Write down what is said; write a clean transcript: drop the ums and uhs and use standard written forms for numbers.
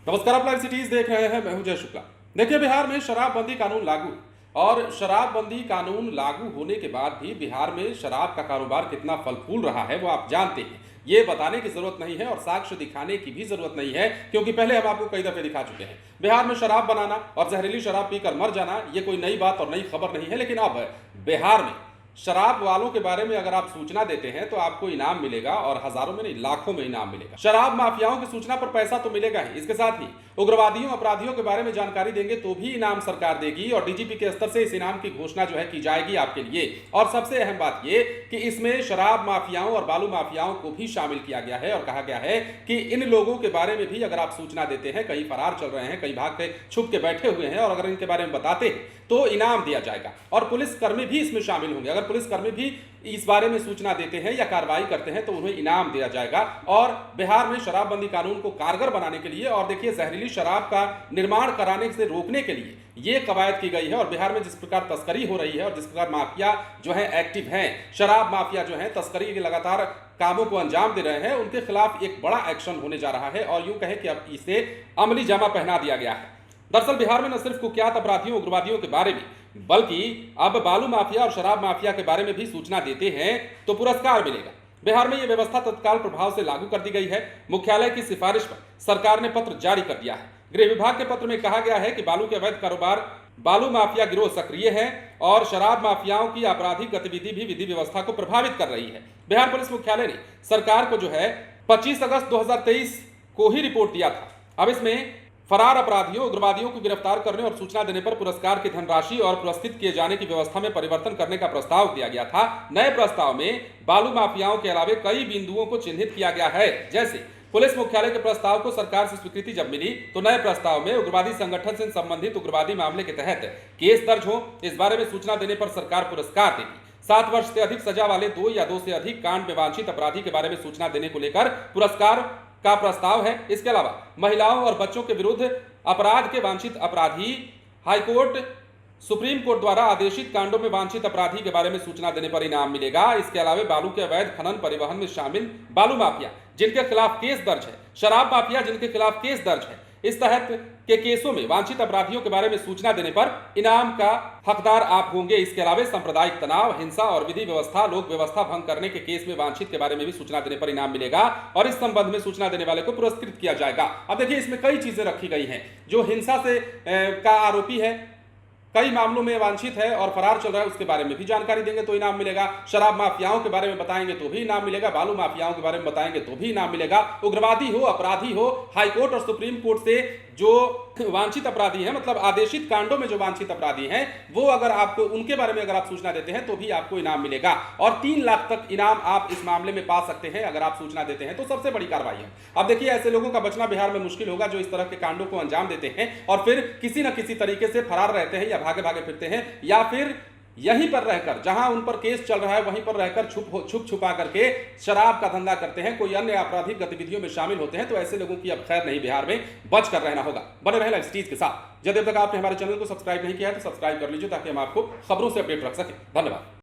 नमस्कार, आप live cities देख रहे हैं। मैं हूं जय शुक्ला। देखिए, बिहार में शराबबंदी कानून लागू और शराबबंदी कानून लागू होने के बाद भी बिहार में शराब का कारोबार कितना फल फूल रहा है वो आप जानते हैं। ये बताने की जरूरत नहीं है और साक्ष्य दिखाने की भी जरूरत नहीं है, क्योंकि पहले हम आपको कई दफे दिखा चुके हैं। बिहार में शराब बनाना और जहरीली शराब पीकर मर जाना ये कोई नई बात और नई खबर नहीं है, लेकिन अब बिहार में शराब वालों के बारे में अगर आप सूचना देते हैं तो आपको इनाम मिलेगा, और हजारों में नहीं लाखों में इनाम मिलेगा। शराब माफियाओं की सूचना पर पैसा तो मिलेगा ही, इसके साथ ही उग्रवादियों अपराधियों के बारे में जानकारी देंगे तो भी इनाम सरकार देगी, और डीजीपी के स्तर से इस इनाम की घोषणा जो है की जाएगी आपके लिए। और सबसे अहम बात यह कि इसमें शराब माफियाओं और बालू माफियाओं को भी शामिल किया गया है, और कहा गया है कि इन लोगों के बारे में भी अगर आप सूचना देते हैं, कई फरार चल रहे हैं, कई भाग के छुप के बैठे हुए हैं, और अगर इनके बारे में बताते हैं तो इनाम दिया जाएगा। और पुलिसकर्मी भी इसमें शामिल होंगे। अगर पुलिसकर्मी भी इस बारे में सूचना देते हैं या कार्रवाई करते हैं तो उन्हें इनाम दिया जाएगा। और बिहार में शराबबंदी कानून को कारगर बनाने के लिए, और देखिए जहरीली शराब का निर्माण कराने से रोकने के लिए ये कवायद की गई है। और बिहार में जिस प्रकार तस्करी हो रही है और जिस प्रकार माफिया जो है एक्टिव हैं, शराब माफिया जो है तस्करी के लगातार कामों को अंजाम दे रहे हैं, उनके खिलाफ एक बड़ा एक्शन होने जा रहा है, और यूं कहे कि अब इसे अमली जामा पहना दिया गया है। दरअसल बिहार में न सिर्फ कुख्यात अपराधियों उग्रवादियों के बारे में, बल्कि अब बालू माफिया और शराब माफिया के बारे में भी सूचना देते हैं तो पुरस्कार मिलेगा। बिहार में यह व्यवस्था तत्काल प्रभाव से लागू कर दी गई है। मुख्यालय की सिफारिश पर सरकार ने पत्र जारी कर दिया है। गृह विभाग के पत्र में कहा गया है कि बालू के अवैध कारोबार, बालू माफिया गिरोह सक्रिय है और शराब माफियाओं की आपराधिक गतिविधि भी विधि व्यवस्था को प्रभावित कर रही है। बिहार पुलिस मुख्यालय ने सरकार को जो है 25 अगस्त 2023 को ही रिपोर्ट दिया था। अब इसमें फरार अपराधियों उग्रवादियों को गिरफ्तार करने और सूचना देने पर पुरस्कार की धनराशि और पुरस्कृत किए जाने की व्यवस्था में परिवर्तन करने का प्रस्ताव दिया गया था। नए प्रस्ताव में बालू माफियाओं के अलावे कई बिंदुओं को चिन्हित किया गया है। जैसे पुलिस मुख्यालय के प्रस्ताव को सरकार से स्वीकृति जब मिली तो नए प्रस्ताव में उग्रवादी संगठन से संबंधित उग्रवादी मामले के तहत केस दर्ज हो, इस बारे में सूचना देने पर सरकार पुरस्कार देगी। 7 वर्ष से अधिक सजा वाले 2 या 2 से अधिक कांड में वांछित अपराधी के बारे में सूचना देने को लेकर पुरस्कार का प्रस्ताव है। इसके अलावा महिलाओं और बच्चों के विरुद्ध अपराध के वांछित अपराधी, हाईकोर्ट सुप्रीम कोर्ट द्वारा आदेशित कांडों में वांछित अपराधी के बारे में सूचना देने पर इनाम मिलेगा। इसके अलावा बालू के अवैध खनन परिवहन में शामिल बालू माफिया जिनके खिलाफ केस दर्ज है, शराब माफिया जिनके खिलाफ केस दर्ज है, इस तरह के केसों में वांछित अपराधियों के बारे में सूचना देने पर इनाम का हकदार आप होंगे। इसके अलावा सांप्रदायिक तनाव, हिंसा और विधि व्यवस्था, लोक व्यवस्था भंग करने के केस में वांछित के बारे में भी सूचना देने पर इनाम मिलेगा, और इस संबंध में सूचना देने वाले को पुरस्कृत किया जाएगा। अब देखिए, इसमें कई चीजें रखी गई हैं। जो हिंसा से का आरोपी है, कई मामलों में वांछित है और फरार चल रहा है, उसके बारे में भी जानकारी देंगे तो इनाम मिलेगा। शराब माफियाओं के बारे में बताएंगे तो भी इनाम मिलेगा। बालू माफियाओं के बारे में बताएंगे तो भी इनाम मिलेगा। उग्रवादी हो, अपराधी हो, हाईकोर्ट और सुप्रीम कोर्ट से जो वांछित अपराधी हैं, मतलब आदेशित कांडों में जो वांछित अपराधी हैं, वो अगर आपको उनके बारे में अगर आप सूचना देते हैं तो भी आपको इनाम मिलेगा। और 3 लाख तक इनाम आप इस मामले में पा सकते हैं अगर आप सूचना देते हैं, तो सबसे बड़ी कार्रवाई है। अब देखिए, ऐसे लोगों का बचना बिहार में मुश्किल होगा जो इस तरह के कांडों को अंजाम देते हैं और फिर किसी न किसी तरीके से फरार रहते हैं या भागे भागे फिरते हैं, या फिर यहीं पर रहकर, जहां उन पर केस चल रहा है वहीं पर रहकर छुप छुपा करके शराब का धंधा करते हैं, कोई अन्य आपराधिक गतिविधियों में शामिल होते हैं। तो ऐसे लोगों की अब खैर नहीं, बिहार में बच कर रहना होगा। बने रहे लाइव सिटीज के साथ। यदि अब तक आपने हमारे चैनल को सब्सक्राइब नहीं किया है तो सब्सक्राइब कर लीजिए, ताकि हम आपको खबरों से अपडेट रख सकें। धन्यवाद।